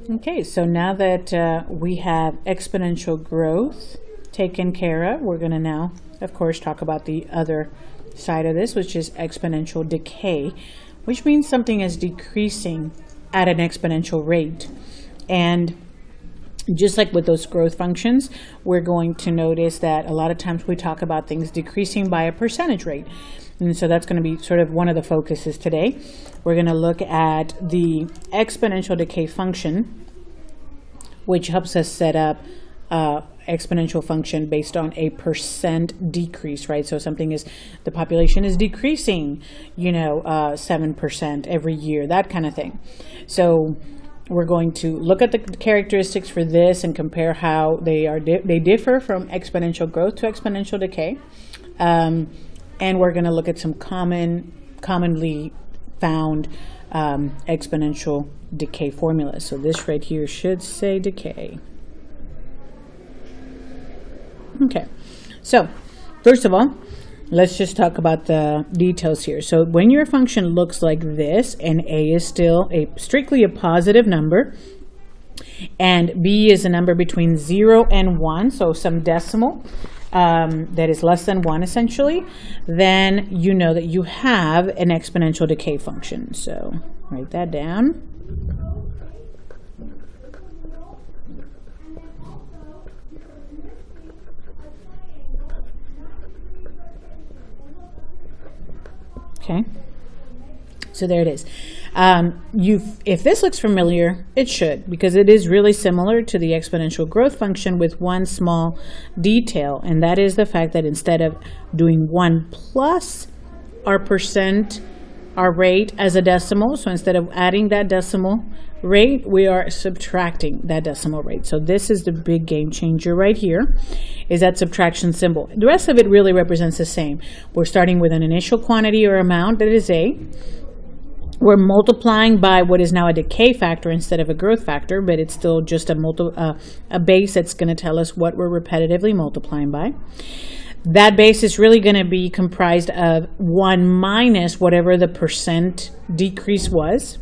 Okay, so now that we have exponential growth taken care of, we're going to now, of course, talk about the other side of this, which is exponential decay, which means something is decreasing at an exponential rate. And just like with those growth functions, we're going to notice that a lot of times we talk about things decreasing by a percentage rate. And so that's going to be sort of one of the focuses today. We're going to look at the exponential decay function, which helps us set up exponential function based on a percent decrease, right? So something is, the population is decreasing, 7% every year, that kind of thing. So we're going to look at the characteristics for this and compare how they differ from exponential growth to exponential decay. And we're going to look at some commonly found exponential decay formulas. So this right here should say decay. Okay, so first of all, let's just talk about the details here. So when your function looks like this, and a is still strictly a positive number, and b is a number between 0 and 1, so some decimal that is less than 1 essentially, then you know that you have an exponential decay function. So write that down. Okay, so there it is. If this looks familiar, it should, because it is really similar to the exponential growth function with one small detail, and that is the fact that instead of doing 1 plus our percent, our rate as a decimal, so instead of adding that decimal rate, we are subtracting that decimal rate. So this is the big game changer right here, is that subtraction symbol. The rest of it really represents the same. We're starting with an initial quantity or amount that is a. We're multiplying by what is now a decay factor instead of a growth factor, but it's still just a base that's going to tell us what we're repetitively multiplying by. That base is really going to be comprised of 1 minus whatever the percent decrease was,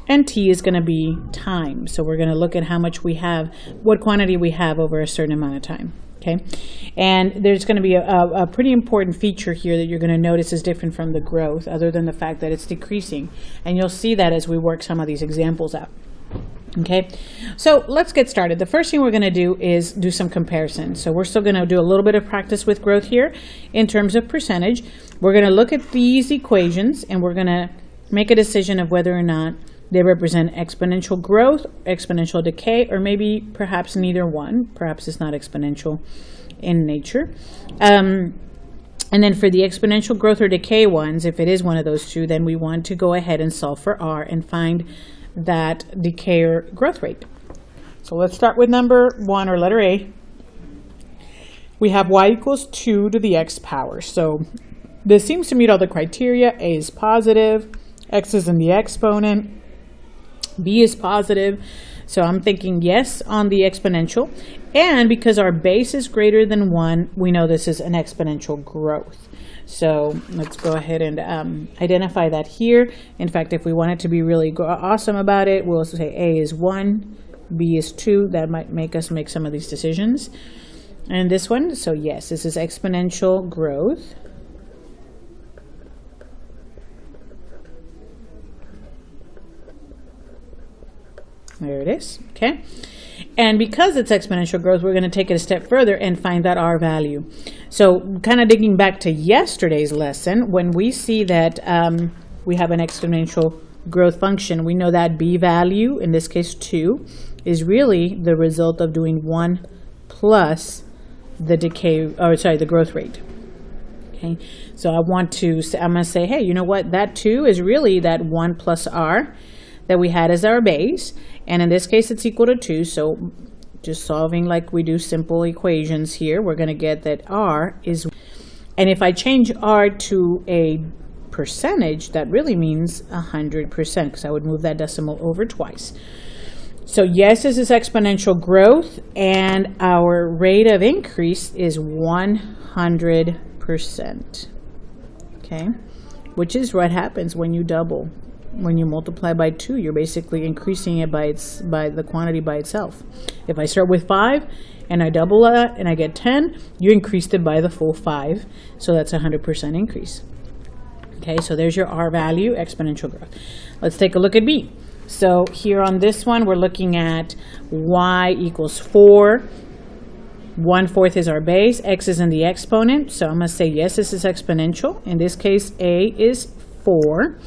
and t is going to be time. So we're going to look at how much we have, what quantity we have over a certain amount of time. Okay, and there's going to be a pretty important feature here that you're going to notice is different from the growth, other than the fact that it's decreasing. And you'll see that as we work some of these examples out. Okay, so let's get started. The first thing we're going to do is do some comparison. So we're still going to do a little bit of practice with growth here in terms of percentage. We're going to look at these equations and we're going to make a decision of whether or not they represent exponential growth, exponential decay, or maybe perhaps neither one. Perhaps it's not exponential in nature. And then for the exponential growth or decay ones, if it is one of those two, then we want to go ahead and solve for r and find that decay or growth rate. So let's start with number 1, or letter A. We have y equals 2 to the x power. So this seems to meet all the criteria. A is positive, x is in the exponent, b is positive. So I'm thinking yes on the exponential. And because our base is greater than 1, we know this is an exponential growth. So let's go ahead and identify that here. In fact, if we wanted to be really awesome about it, we'll say A is 1, B is 2. That might make us make some of these decisions. And this one, so yes, this is exponential growth. There it is, okay? And because it's exponential growth, we're going to take it a step further and find that R value. So kind of digging back to yesterday's lesson, when we see that we have an exponential growth function, we know that B value, in this case 2, is really the result of doing 1 plus the the growth rate. Okay, so I'm going to say, hey, you know what? That 2 is really that 1 plus R that we had as our base. And in this case, it's equal to 2. So just solving like we do simple equations here, we're going to get that R is, and if I change R to a percentage, that really means 100%, because I would move that decimal over twice. So yes, this is exponential growth, and our rate of increase is 100%. Okay, which is what happens when you double. When you multiply by 2, you're basically increasing it by the quantity by itself. If I start with 5 and I double that and I get 10, you increased it by the full 5. So that's a 100% increase. Okay, so there's your R value, exponential growth. Let's take a look at B. So here on this one, we're looking at y equals 4. 1/4 is our base. X is in the exponent. So I'm going to say, yes, this is exponential. In this case, A is 4.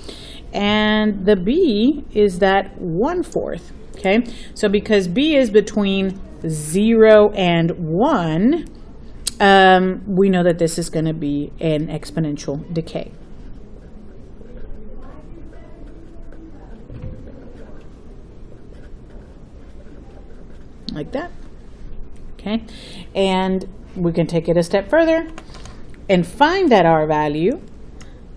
And the B is that 1/4. Okay, so because B is between 0 and 1, we know that this is going to be an exponential decay. Like that. Okay, and we can take it a step further and find that R value.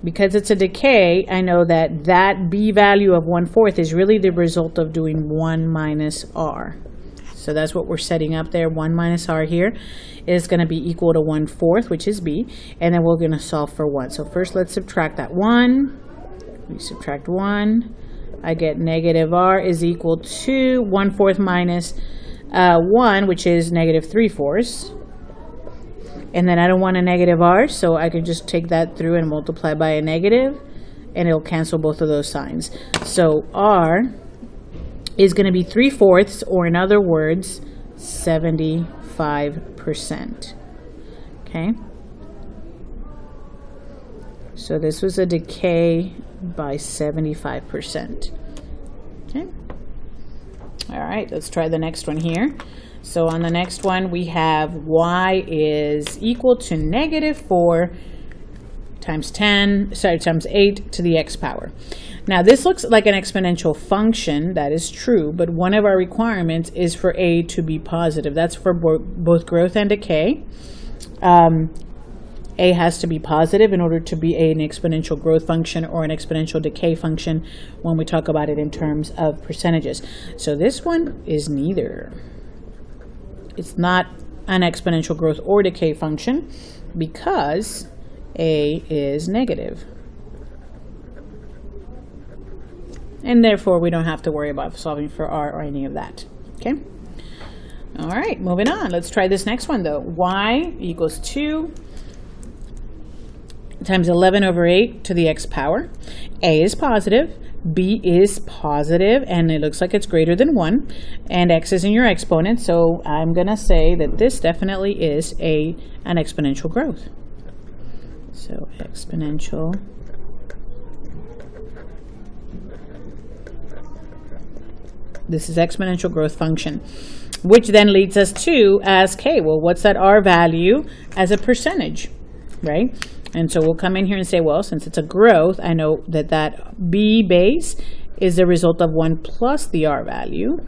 Because it's a decay, I know that that B value of 1/4 is really the result of doing 1 minus R. So that's what we're setting up there. 1 minus R here is going to be equal to 1/4, which is B. And then we're going to solve for 1. So first let's subtract that 1. We subtract 1. I get negative R is equal to 1/4 minus 1, which is negative 3/4. And then I don't want a negative R, so I can just take that through and multiply by a negative, and it'll cancel both of those signs. So R is going to be 3/4, or in other words, 75%. Okay? So this was a decay by 75%. Okay? All right, let's try the next one here. So on the next one, we have y is equal to negative 4 times 8 to the x power. Now this looks like an exponential function. That is true, but one of our requirements is for a to be positive. That's for both growth and decay. A has to be positive in order to be an exponential growth function or an exponential decay function when we talk about it in terms of percentages. So this one is neither. It's not an exponential growth or decay function because A is negative. And therefore, we don't have to worry about solving for R or any of that. Okay? All right, moving on. Let's try this next one, though. Y equals 2 times 11/8 to the x power. A is positive. B is positive, and it looks like it's greater than 1, and x is in your exponent, so I'm going to say that this definitely is an exponential growth. So exponential this is exponential growth function, which then leads us to ask, hey, well, what's that R value as a percentage, right? And so we'll come in here and say, well, since it's a growth, I know that that B base is the result of 1 plus the R value.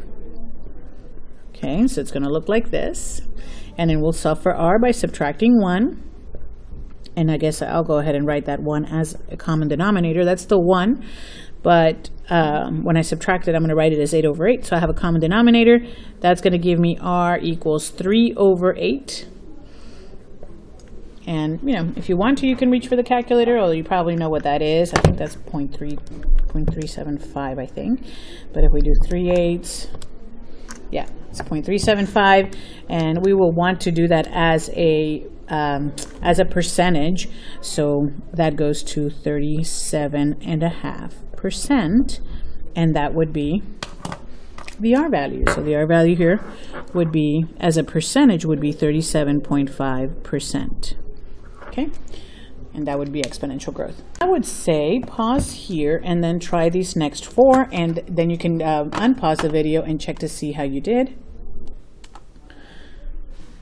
Okay, so it's going to look like this. And then we'll solve for R by subtracting 1. And I guess I'll go ahead and write that 1 as a common denominator. That's the 1. But when I subtract it, I'm going to write it as 8/8. So I have a common denominator. That's going to give me R equals 3/8. And, you know, if you want to, you can reach for the calculator, although you probably know what that is. I think that's 0.375, I think. But if we do 3/8, yeah, it's 0.375. And we will want to do that as a percentage. So that goes to 37.5%. And that would be the R value. So the R value here would be, as a percentage, would be 37.5%. Okay, and that would be exponential growth. I would say pause here and then try these next 4, and then you can unpause the video and check to see how you did.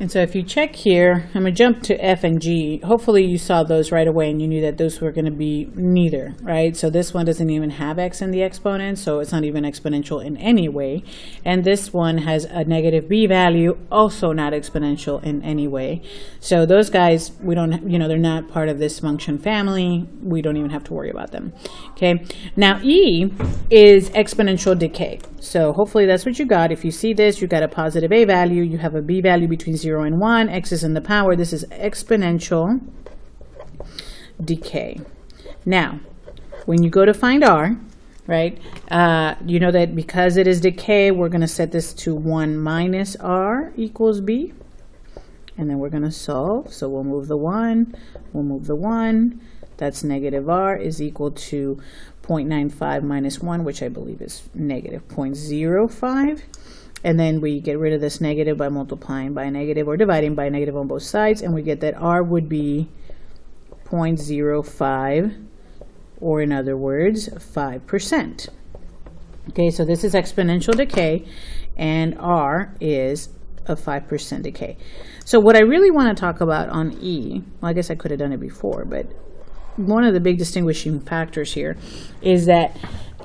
And so if you check here, I'm going to jump to F and G. Hopefully you saw those right away and you knew that those were going to be neither, right? So this one doesn't even have X in the exponent, so it's not even exponential in any way. And this one has a negative B value, also not exponential in any way. So those guys, we don't, you know, they're not part of this function family. We don't even have to worry about them. Okay. Now E is exponential decay. So hopefully that's what you got. If you see this, you got a positive A value, you have a B value between 0 and 1, X is in the power. This is exponential decay. Now, when you go to find R, right? You know that because it is decay, we're going to set this to 1 minus r equals b. And then we're going to solve. So we'll move the 1, we'll move the 1. That's negative r is equal to 0.95 minus 1, which I believe is negative 0.05. And then we get rid of this negative by multiplying by a negative or dividing by a negative on both sides. And we get that r would be 0.05, or in other words, 5%. Okay, so this is exponential decay, and r is a 5% decay. So what I really want to talk about on E, well, I guess I could have done it before, but one of the big distinguishing factors here is that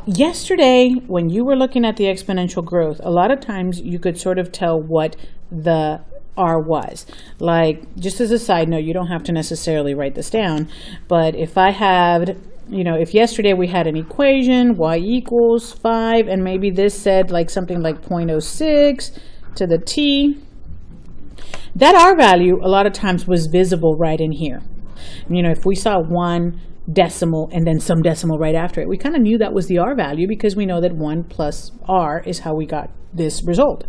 yesterday, when you were looking at the exponential growth, a lot of times you could sort of tell what the R was. Like, just as a side note, you don't have to necessarily write this down, but if I had, you know, if yesterday we had an equation, y equals 5, and maybe this said like something like 0.06 to the t, that R value a lot of times was visible right in here. You know, if we saw 1 decimal and then some decimal right after it, we kind of knew that was the R value, because we know that 1 plus R is how we got this result,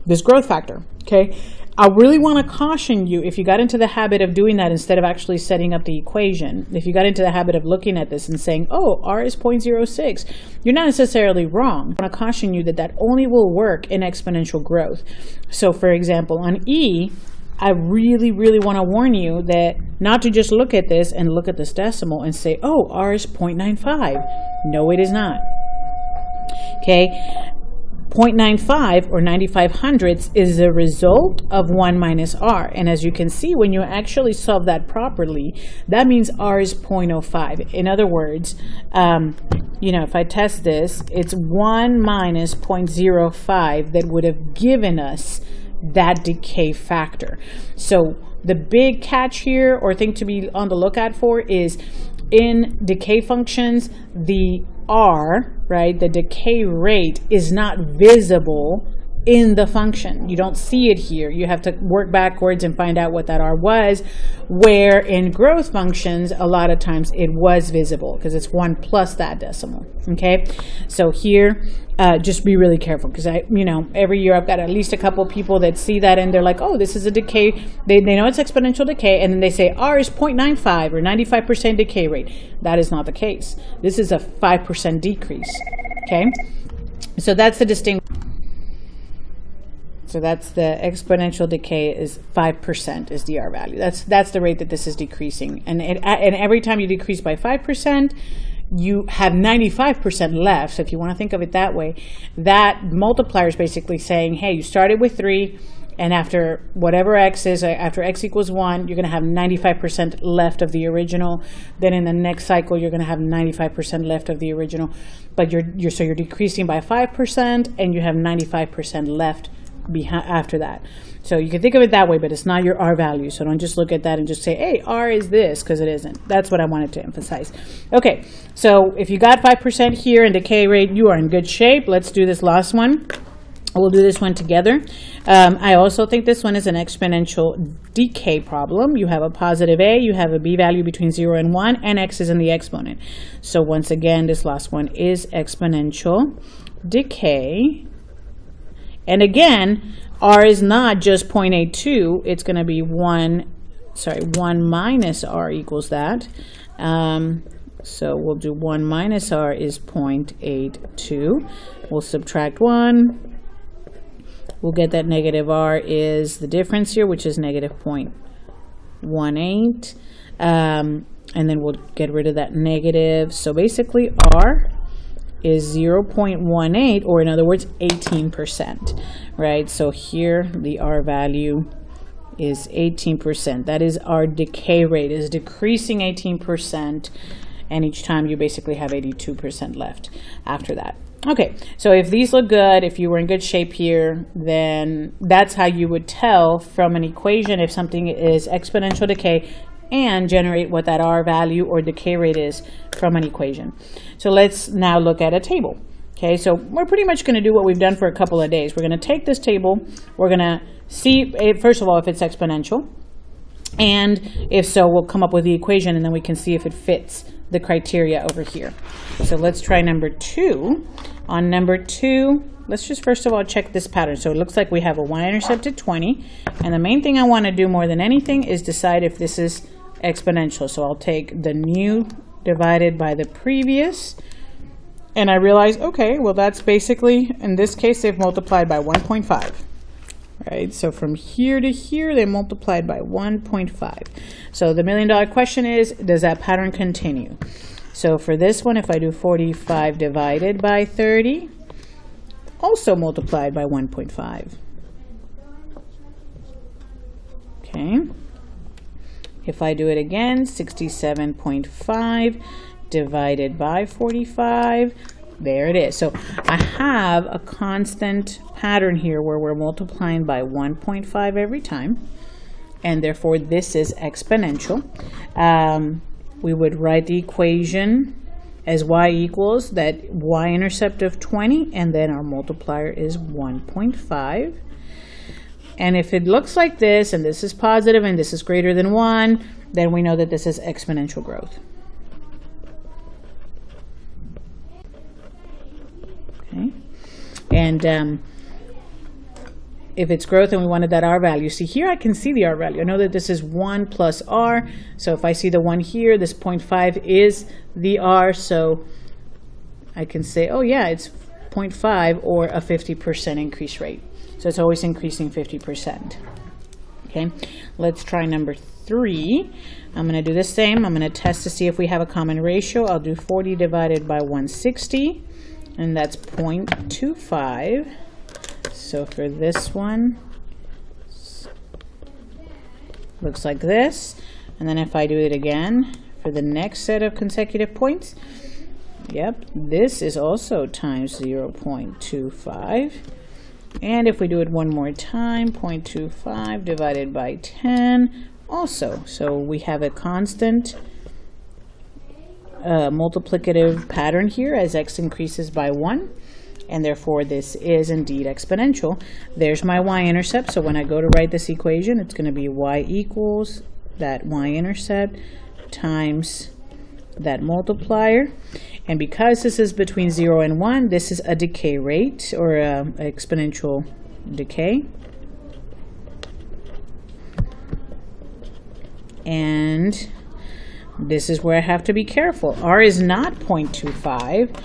this growth factor. Okay, I really want to caution you, if you got into the habit of doing that instead of actually setting up the equation, if you got into the habit of looking at this and saying, oh, R is 0.06, you're not necessarily wrong. I want to caution you that that only will work in exponential growth. So for example, on E, I really, really want to warn you that not to just look at this and look at this decimal and say, oh, R is 0.95. No, it is not. Okay. 0.95 or 95 hundredths is a result of 1 minus r. And as you can see, when you actually solve that properly, that means r is 0.05. In other words, you know, if I test this, it's 1 minus 0.05 that would have given us that decay factor. So the big catch here, or thing to be on the lookout for, is in decay functions, the R, right, the decay rate is not visible in the function. You don't see it here. You have to work backwards and find out what that R was, where in growth functions, a lot of times it was visible because it's 1 plus that decimal, okay? So here, just be really careful, because you know, every year I've got at least a couple people that see that and they're like, oh, this is a decay. They know it's exponential decay, and then they say R is 0.95 or 95% decay rate. That is not the case. This is a 5% decrease, okay? So that's the distinct. So that's the exponential decay is 5% is the R value. That's the rate that this is decreasing. And every time you decrease by 5%, you have 95% left. So if you want to think of it that way, that multiplier is basically saying, hey, you started with 3, and after whatever x is, after x equals 1, you're going to have 95% left of the original. Then in the next cycle, you're going to have 95% left of the original. But so you're decreasing by 5%, and you have 95% left after that. So you can think of it that way, but it's not your R value. So don't just look at that and just say, hey, R is this, because it isn't. That's what I wanted to emphasize. Okay, so if you got 5% here in decay rate, you are in good shape. Let's do this last one. We'll do this one together. I also think this one is an exponential decay problem. You have a positive a, you have a b value between 0 and 1, and x is in the exponent. So once again, this last one is exponential decay. And again, R is not just 0.82. It's going to be 1 minus R equals that. So we'll do 1 minus R is 0.82. We'll subtract 1. We'll get that negative R is the difference here, which is negative 0.18. And then we'll get rid of that negative. So basically R is 0.18, or in other words, 18%, right? So here the R value is 18%. That is our decay rate, is decreasing 18%, and each time you basically have 82% left after that. Okay, so if these look good, if you were in good shape here, then that's how you would tell from an equation if something is exponential decay, and generate what that R value or decay rate is from an equation. So let's now look at a table. Okay, so we're pretty much going to do what we've done for a couple of days. We're going to take this table, we're going to see, first of all, if it's exponential, and if so, we'll come up with the equation, and then we can see if it fits the criteria over here. So let's try number 2. On number 2, let's just first of all check this pattern. So it looks like we have a y-intercept at 20. And the main thing I want to do more than anything is decide if this is exponential. So I'll take the new divided by the previous. And I realize, okay, well, that's basically, in this case, they've multiplied by 1.5. Right? So from here to here, they multiplied by 1.5. So the million-dollar question is, does that pattern continue? So for this one, if I do 45 divided by 30, also multiplied by 1.5. Okay. If I do it again, 67.5 divided by 45, there it is. So I have a constant pattern here where we're multiplying by 1.5 every time, and therefore this is exponential. We would write the equation as y equals that y-intercept of 20, and then our multiplier is 1.5. And if it looks like this, and this is positive, and this is greater than 1, then we know that this is exponential growth. Okay. And if it's growth and we wanted that r value, see here I can see the r value. I know that this is 1 plus r. So if I see the 1 here, this 0.5 is the r. So I can say, oh yeah, it's 0.5 or a 50% increase rate. So it's always increasing 50%. Okay, let's try number 3. I'm going to do the same. I'm going to test to see if we have a common ratio. I'll do 40 divided by 160, and that's 0.25. So for this one, looks like this. And then if I do it again for the next set of consecutive points, yep, this is also times 0.25. And if we do it one more time, 0.25 divided by 10 also. So we have a constant multiplicative pattern here as x increases by 1. And therefore this is indeed exponential. There's my y-intercept. So when I go to write this equation, it's going to be y equals that y-intercept times that multiplier. And because this is between 0 and 1, this is a decay rate, or exponential decay. And this is where I have to be careful. R is not 0.25.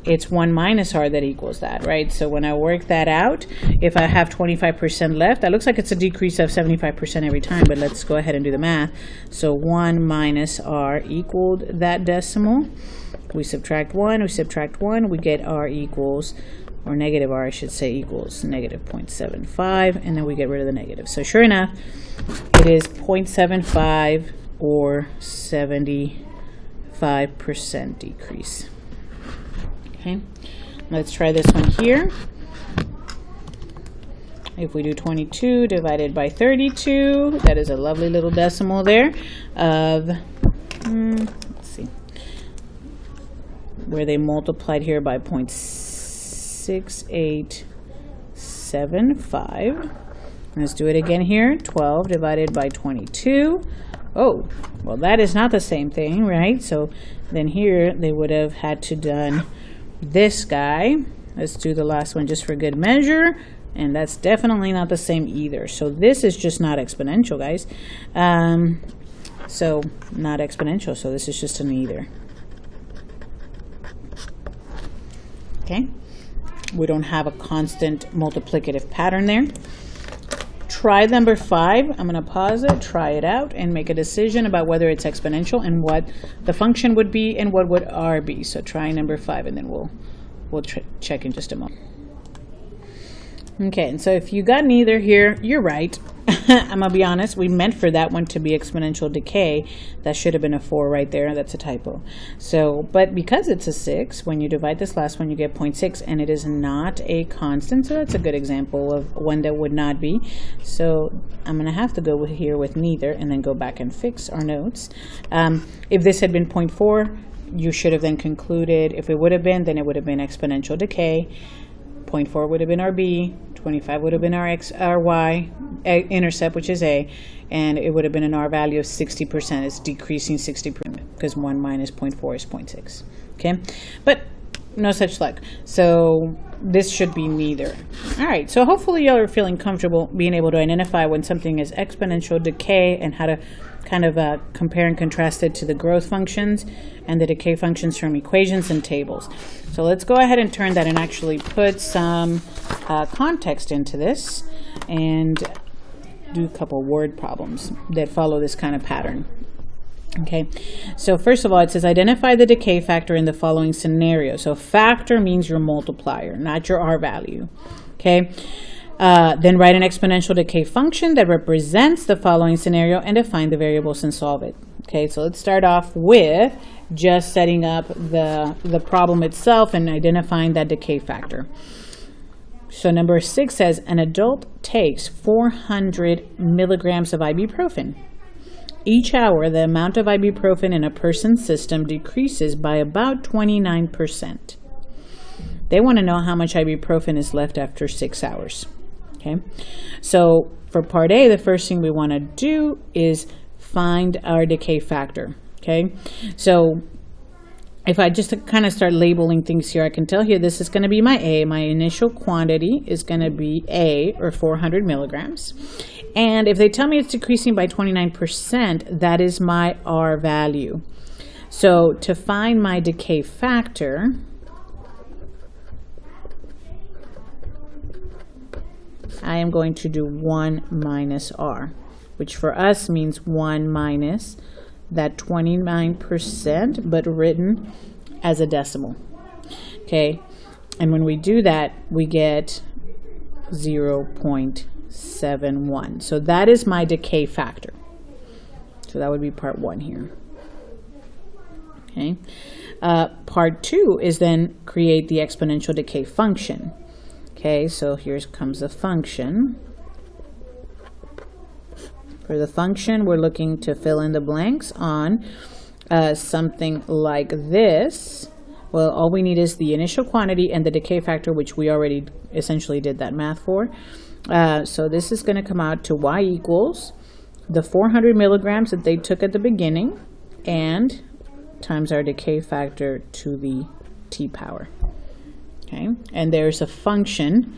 It's 1 minus R that equals that, right? So when I work that out, if I have 25% left, that looks like it's a decrease of 75% every time, but let's go ahead and do the math. So 1 minus R equaled that decimal. We subtract 1, we subtract 1, we get R equals, or negative R I should say, equals negative 0.75, and then we get rid of the negative. So sure enough, it is 0.75 or 75% decrease. Okay, let's try this one here. If we do 22 divided by 32, that is a lovely little decimal there of, let's see, where they multiplied here by 0.6875. Let's do it again here. 12 divided by 22. Oh, well, that is not the same thing, right? So then here they would have had to done this guy. Let's do the last one just for good measure. And that's definitely not the same either. So this is just not exponential, guys. So not exponential. So this is just an either. Okay. We don't have a constant multiplicative pattern there. Try number 5. I'm going to pause it, try it out, and make a decision about whether it's exponential and what the function would be and what would R be. So try number 5, and then we'll check in just a moment. Okay, and so if you got neither here, you're right. I'm going to be honest, we meant for that one to be exponential decay. That should have been a 4 right there. That's a typo. So, but because it's a 6, when you divide this last one, you get 0.6, and it is not a constant. So that's a good example of one that would not be. So I'm going to have to go here with neither and then go back and fix our notes. If this had been 0.4, you should have then concluded, if it would have been, then it would have been exponential decay. 0.4 would have been RB, 25 would have been our y intercept, which is A, and it would have been an R value of 60%. It's decreasing 60% because 1 minus 0.4 is 0.6. Okay, but no such luck. So this should be neither. All right, so hopefully y'all are feeling comfortable being able to identify when something is exponential, decay, and how to kind of compare and contrast it to the growth functions and the decay functions from equations and tables. So let's go ahead and turn that and actually put some context into this and do a couple word problems that follow this kind of pattern. Okay, so first of all, it says identify the decay factor in the following scenario. So factor means your multiplier, not your R value. Okay, then write an exponential decay function that represents the following scenario and define the variables and solve it. Okay, so let's start off with just setting up the problem itself and identifying that decay factor. So number 6 says an adult takes 400 milligrams of ibuprofen. Each hour, the amount of ibuprofen in a person's system decreases by about 29%. They want to know how much ibuprofen is left after 6 hours. Okay, so for part A, the first thing we want to do is find our decay factor. Okay, so if I just kind of start labeling things here, I can tell here this is going to be my A. My initial quantity is going to be A, or 400 milligrams. And if they tell me it's decreasing by 29%, that is my R value. So to find my decay factor, I am going to do 1 minus R, which for us means 1 minus that 29%, but written as a decimal. Okay, and when we do that, we get 0.71. So that is my decay factor. So that would be part 1 here. Okay, part 2 is then create the exponential decay function. Okay, so here comes the function. For the function, we're looking to fill in the blanks on something like this. Well, all we need is the initial quantity and the decay factor, which we already essentially did that math for. So this is going to come out to y equals the 400 milligrams that they took at the beginning and times our decay factor to the t power. Okay, and there's a function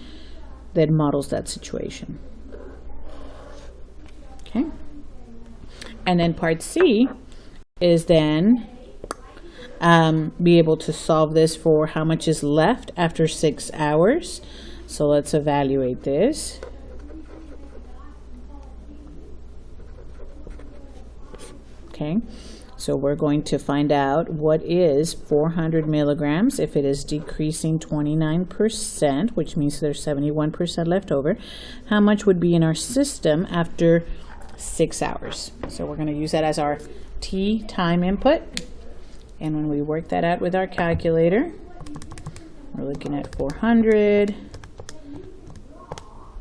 that models that situation. Okay, and then part C is then be able to solve this for how much is left after 6 hours. So let's evaluate this. Okay, so we're going to find out what is 400 milligrams if it is decreasing 29%, which means there's 71% left over. How much would be in our system after 6 hours? So we're going to use that as our t time input. And when we work that out with our calculator, we're looking at 400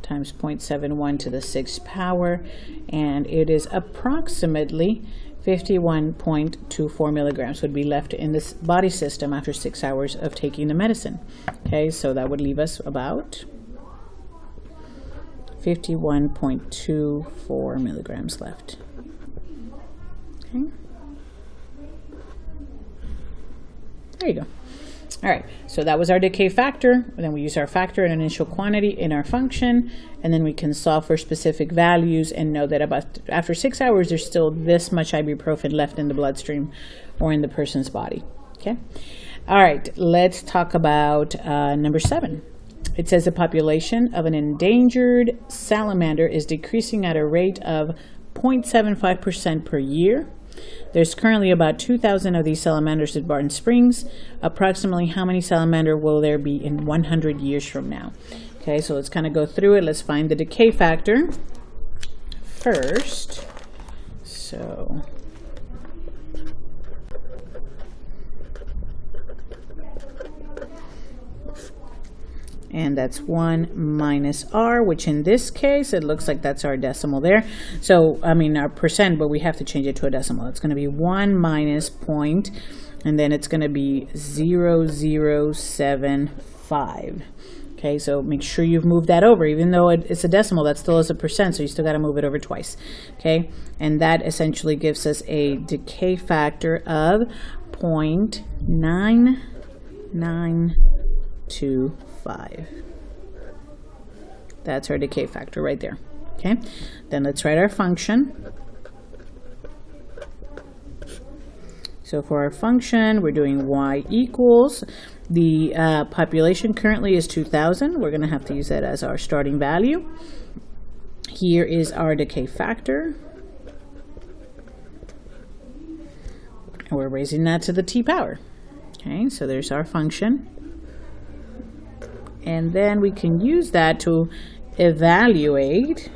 times 0.71 to the 6th power, and it is approximately 51.24 milligrams would be left in this body system after 6 hours of taking the medicine. Okay, so that would leave us about 51.24 milligrams left. Okay. There you go. All right, so that was our decay factor. And then we use our factor and initial quantity in our function, and then we can solve for specific values and know that about after 6 hours, there's still this much ibuprofen left in the bloodstream or in the person's body. Okay. All right, let's talk about number 7. It says the population of an endangered salamander is decreasing at a rate of 0.75% per year. There's currently about 2,000 of these salamanders at Barton Springs. Approximately how many salamander will there be in 100 years from now? Okay, so let's kind of go through it. Let's find the decay factor first. So and that's 1 minus R, which in this case, it looks like that's our decimal there. So, I mean, our percent, but we have to change it to a decimal. It's going to be 1 minus point, and then it's going to be 0.075. Okay, so make sure you've moved that over. Even though it's a decimal, that still is a percent, so you still got to move it over twice. Okay, and that essentially gives us a decay factor of 0.9925. That's our decay factor right there. Okay, then let's write our function. So for our function, we're doing y equals, the population currently is 2,000. We're going to have to use that as our starting value. Here is our decay factor. And we're raising that to the t power. Okay, so there's our function. And then we can use that to evaluate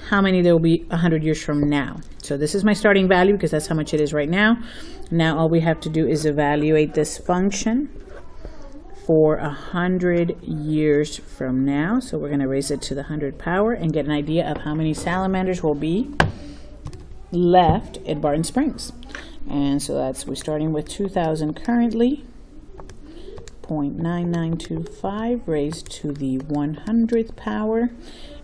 how many there will be 100 years from now. So this is my starting value because that's how much it is right now. Now all we have to do is evaluate this function for 100 years from now. So we're going to raise it to the 100 power and get an idea of how many salamanders will be left at Barton Springs. And so we're starting with 2,000 currently. 0.9925 raised to the 100th power,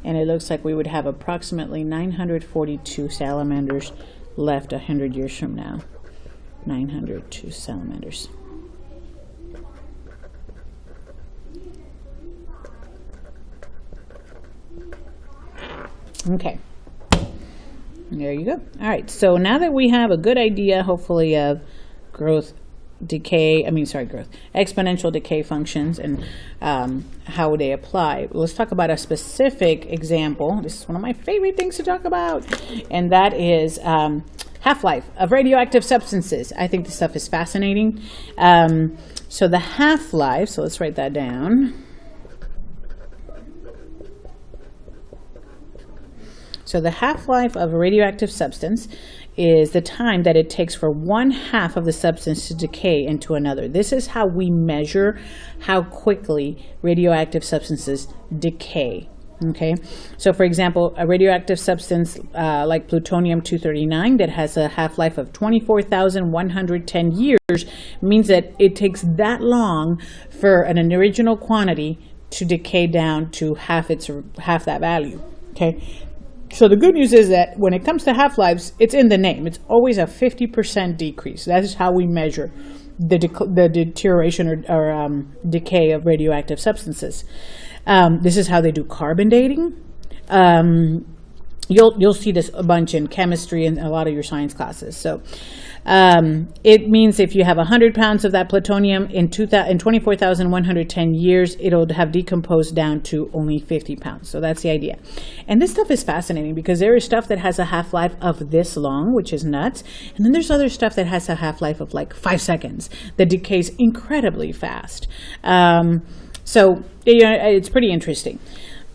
and it looks like we would have approximately 942 salamanders left 100 years from now. 902 salamanders. Okay, there you go. All right, so now that we have a good idea, hopefully, of exponential decay functions and how they apply. Let's talk about a specific example. This is one of my favorite things to talk about, and that is half-life of radioactive substances. I think this stuff is fascinating. So the half-life, so let's write that down. So the half-life of a radioactive substance is the time that it takes for 1/2 of the substance to decay into another. This is how we measure how quickly radioactive substances decay. Okay, so for example, a radioactive substance like plutonium-239 that has a half-life of 24,110 years means that it takes that long for an original quantity to decay down to half that value. Okay. So the good news is that when it comes to half-lives, it's in the name. It's always a 50% decrease. That is how we measure the deterioration or decay of radioactive substances. This is how they do carbon dating. You'll see this a bunch in chemistry and a lot of your science classes. So it means if you have 100 pounds of that plutonium in 24,110 years, it'll have decomposed down to only 50 pounds. So that's the idea. And this stuff is fascinating because there is stuff that has a half-life of this long, which is nuts. And then there's other stuff that has a half-life of like 5 seconds that decays incredibly fast. So it's pretty interesting.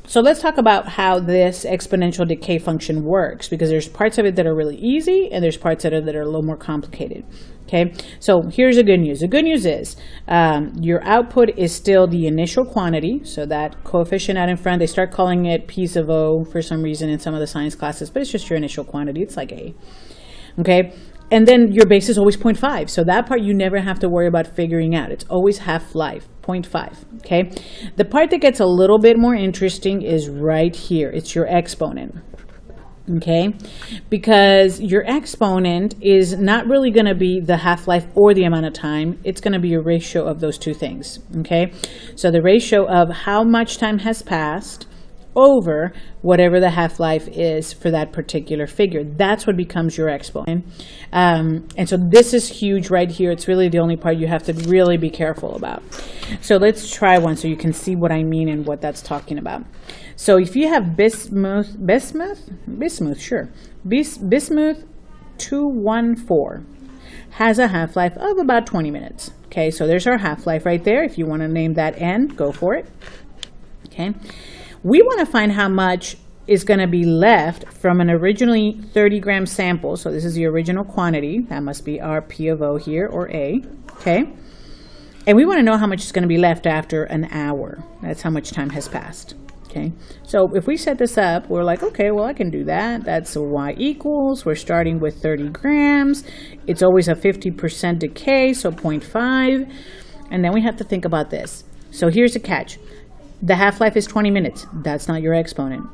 So let's talk about how this exponential decay function works, because there's parts of it that are really easy and there's parts of it that are a little more complicated. Okay, so here's the good news. The good news is your output is still the initial quantity. So that coefficient out in front, they start calling it P sub O for some reason in some of the science classes, but it's just your initial quantity. It's like A. Okay, and then your base is always 0.5. So that part you never have to worry about figuring out. It's always half-life, 0.5. Okay, the part that gets a little bit more interesting is right here. It's your exponent. Okay, because your exponent is not really going to be the half-life or the amount of time. It's going to be a ratio of those two things. Okay, so the ratio of how much time has passed over whatever the half-life is for that particular figure. That's what becomes your exponent. And so this is huge right here. It's really the only part you have to really be careful about. So let's try one so you can see what I mean and what that's talking about. So if you have bismuth 214 has a half-life of about 20 minutes. Okay, so there's our half-life right there. If you want to name that N, go for it. Okay. We want to find how much is going to be left from an originally 30-gram sample. So this is the original quantity. That must be our P of O here, or A. Okay. And we want to know how much is going to be left after an hour. That's how much time has passed. Okay. So if we set this up, we're like, okay, well, I can do that. That's Y equals. We're starting with 30 grams. It's always a 50% decay, so 0.5. And then we have to think about this. So here's the catch. The half-life is 20 minutes. That's not your exponent.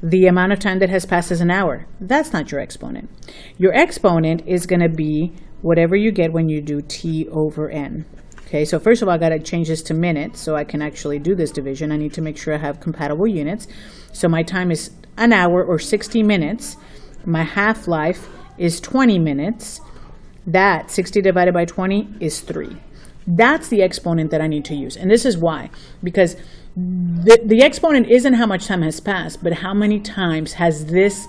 The amount of time that has passed is an hour. That's not your exponent. Your exponent is going to be whatever you get when you do t over n. Okay, so first of all, I got to change this to minutes so I can actually do this division. I need to make sure I have compatible units. So my time is an hour or 60 minutes. My half-life is 20 minutes. That 60 divided by 20 is 3. That's the exponent that I need to use. And this is why. Because the exponent isn't how much time has passed, but how many times has this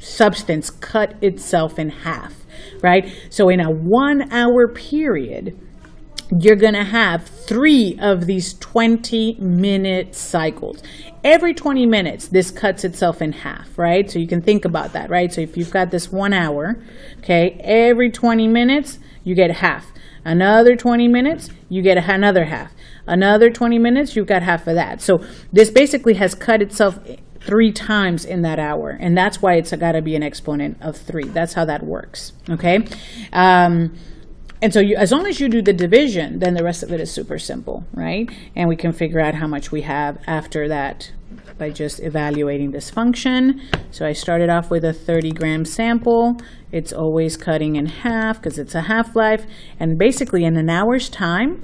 substance cut itself in half, right? So in a 1 hour period, you're going to have 3 of these 20-minute cycles. Every 20 minutes, this cuts itself in half, right? So you can think about that, right? So if you've got this 1 hour, okay, every 20 minutes, you get half. Another 20 minutes, you get another half. Another 20 minutes, you've got half of that. So this basically has cut itself 3 times in that hour. And that's why it's got to be an exponent of 3. That's how that works, okay? And so as long as you do the division, then the rest of it is super simple, right? And we can figure out how much we have after that by just evaluating this function. So I started off with a 30-gram sample. It's always cutting in half because it's a half-life. And basically in an hour's time,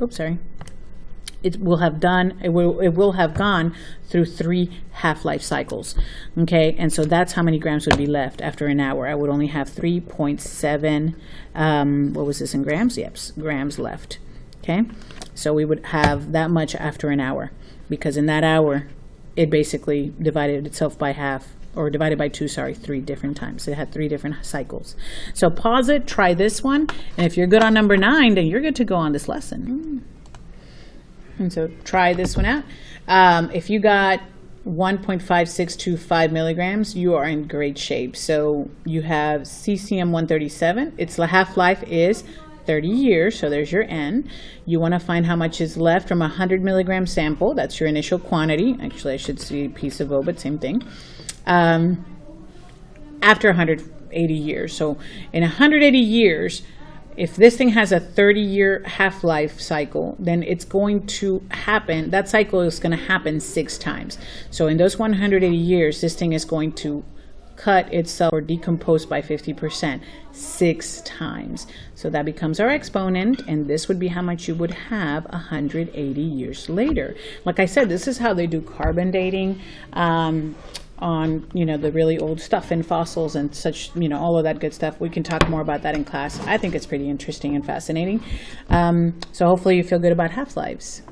it will have gone through 3 half-life cycles, okay? And so that's how many grams would be left after an hour. I would only have 3.7, what was this in grams? Yep, grams left, okay? So we would have that much after an hour because in that hour, it basically divided itself by half, or divided by 2, 3 different times. It had 3 different cycles. So pause it, try this one, and if you're good on number 9, then you're good to go on this lesson. And so try this one out. If you got 1.5625 milligrams, you are in great shape. So you have cesium-137. Its half-life is 30 years, so there's your N. You want to find how much is left from a 100 milligram sample. That's your initial quantity. Actually, I should see a piece of O, but same thing. After 180 years. So in 180 years, if this thing has a 30-year half-life cycle, then it's going to happen, that cycle is going to happen 6 times. So in those 180 years, this thing is going to cut itself or decompose by 50% 6 times. So that becomes our exponent, and this would be how much you would have 180 years later. Like I said, this is how they do carbon dating on, you know, the really old stuff in fossils and such, you know, all of that good stuff. We can talk more about that in class. I think it's pretty interesting and fascinating. So hopefully you feel good about half-lives.